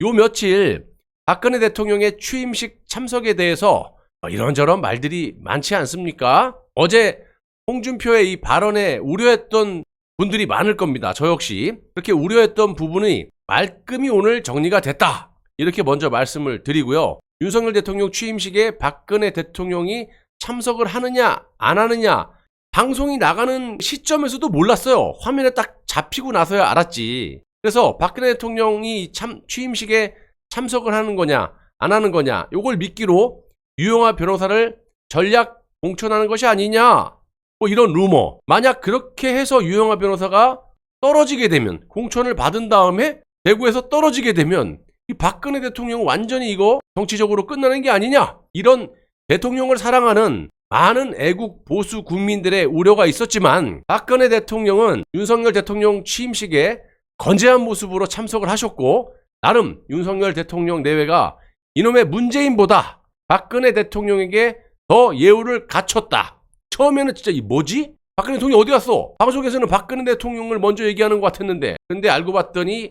요 며칠 박근혜 대통령의 취임식 참석에 대해서 이런저런 말들이 많지 않습니까? 어제 홍준표의 이 발언에 우려했던 분들이 많을 겁니다. 저 역시 그렇게 우려했던 부분이 말끔히 오늘 정리가 됐다, 이렇게 먼저 말씀을 드리고요. 윤석열 대통령 취임식에 박근혜 대통령이 참석을 하느냐 안 하느냐 방송이 나가는 시점에서도 몰랐어요. 화면에 딱 잡히고 나서야 알았지. 그래서 박근혜 대통령이 취임식에 참석을 하는 거냐 안 하는 거냐, 요걸 미끼로 유영하 변호사를 전략 공천하는 것이 아니냐, 뭐 이런 루머. 만약 그렇게 해서 유영하 변호사가 떨어지게 되면, 공천을 받은 다음에 대구에서 떨어지게 되면 이 박근혜 대통령 완전히 이거 정치적으로 끝나는 게 아니냐, 이런 대통령을 사랑하는 많은 애국 보수 국민들의 우려가 있었지만, 박근혜 대통령은 윤석열 대통령 취임식에 건재한 모습으로 참석을 하셨고, 나름 윤석열 대통령 내외가 이놈의 문재인보다 박근혜 대통령에게 더 예우를 갖췄다. 처음에는 진짜 이 뭐지? 박근혜 대통령이 어디 갔어? 방송에서는 박근혜 대통령을 먼저 얘기하는 것 같았는데, 근데 알고 봤더니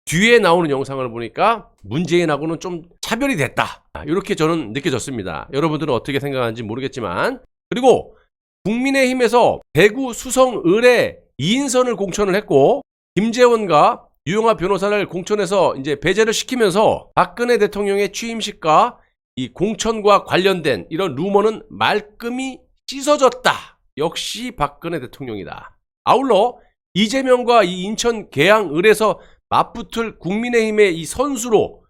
뒤에 나오는 영상을 보니까 문재인하고는 좀 차별이 됐다, 이렇게 저는 느껴졌습니다. 여러분들은 어떻게 생각하는지 모르겠지만. 그리고 국민의힘에서 대구 수성 을에 2인선을 공천을 했고, 김재원과 유영하 변호사를 공천해서 이제 배제를 시키면서 박근혜 대통령의 취임식과 이 공천과 관련된 이런 루머는 말끔히 씻어졌다. 역시 박근혜 대통령이다. 아울러 이재명과 이 인천 계양을에서 맞붙을 국민의힘의 이 선수로,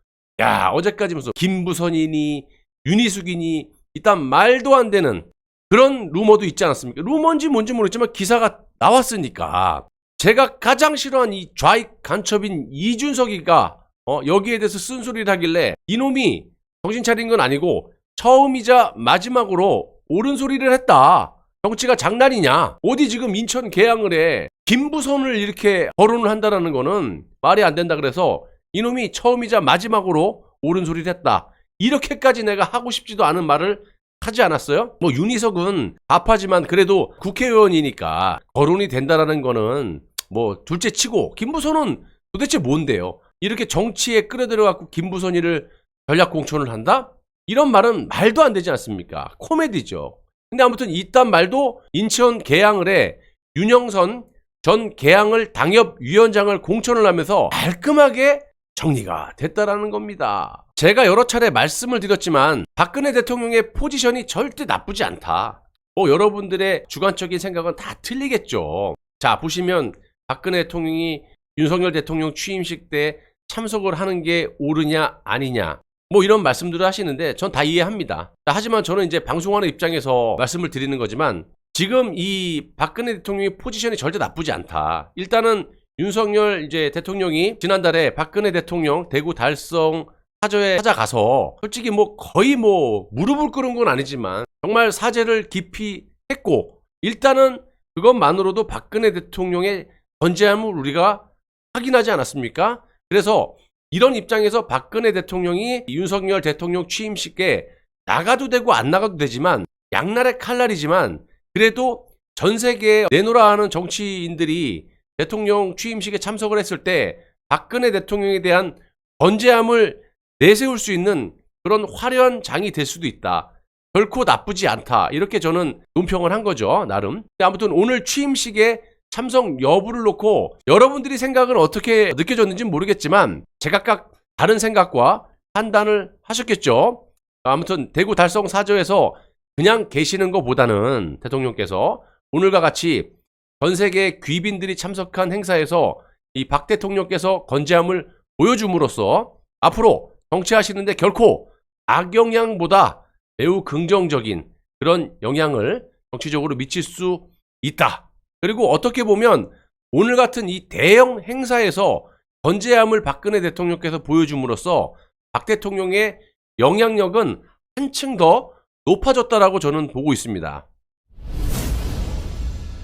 어제까지 무슨 김부선이니 윤희숙이니 일단 말도 안 되는 그런 루머도 있지 않았습니까? 루머인지 뭔지 모르겠지만 기사가 나왔으니까. 제가 가장 싫어하는 이 좌익 간첩인 이준석이가 여기에 대해서 쓴소리를 하길래, 이놈이 정신 차린 건 아니고 처음이자 마지막으로 옳은 소리를 했다. 정치가 장난이냐? 어디 지금 인천 계양을에 김부선을 이렇게 거론을 한다는 거는 말이 안 된다. 그래서 이놈이 처음이자 마지막으로 옳은 소리를 했다. 이렇게까지 내가 하고 싶지도 않은 말을 하지 않았어요? 뭐 윤희석은 아파지만 그래도 국회의원이니까 거론이 된다라는 거는 뭐 둘째 치고, 김부선은 도대체 뭔데요? 이렇게 정치에 끌어들여갖고 김부선이를 전략 공천을 한다? 이런 말은 말도 안 되지 않습니까? 코미디죠. 근데 아무튼 이딴 말도 인천 계양을에 윤영선 전 계양을 당협위원장을 공천을 하면서 깔끔하게 정리가 됐다라는 겁니다. 제가 여러 차례 말씀을 드렸지만 박근혜 대통령의 포지션이 절대 나쁘지 않다. 여러분들의 주관적인 생각은 다 틀리겠죠. 자, 보시면 박근혜 대통령이 윤석열 대통령 취임식 때 참석을 하는 게 옳으냐 아니냐, 뭐 이런 말씀들을 하시는데 전 다 이해합니다. 하지만 저는 이제 방송하는 입장에서 말씀을 드리는 거지만, 지금 이 박근혜 대통령의 포지션이 절대 나쁘지 않다. 일단은 윤석열 이제 대통령이 지난달에 박근혜 대통령 대구 달성 사저에 찾아가서 솔직히 뭐 거의 뭐 무릎을 꿇은 건 아니지만 정말 사죄를 깊이 했고, 일단은 그것만으로도 박근혜 대통령의 건재함을 우리가 확인하지 않았습니까? 그래서 이런 입장에서 박근혜 대통령이 윤석열 대통령 취임식에 나가도 되고 안 나가도 되지만, 양날의 칼날이지만 그래도 전 세계에 내놓으라 하는 정치인들이 대통령 취임식에 참석을 했을 때 박근혜 대통령에 대한 건재함을 내세울 수 있는 그런 화려한 장이 될 수도 있다. 결코 나쁘지 않다. 이렇게 저는 논평을 한 거죠, 나름. 아무튼 오늘 취임식에 참석 여부를 놓고 여러분들이 생각은 어떻게 느껴졌는지는 모르겠지만 제각각 다른 생각과 판단을 하셨겠죠. 아무튼 대구 달성 사저에서 그냥 계시는 것보다는 대통령께서 오늘과 같이 전 세계 귀빈들이 참석한 행사에서 이 박 대통령께서 건재함을 보여줌으로써 앞으로 정치하시는데 결코 악영향보다 매우 긍정적인 그런 영향을 정치적으로 미칠 수 있다. 그리고 어떻게 보면 오늘 같은 이 대형 행사에서 건재함을 박근혜 대통령께서 보여줌으로써 박 대통령의 영향력은 한층 더 높아졌다라고 저는 보고 있습니다.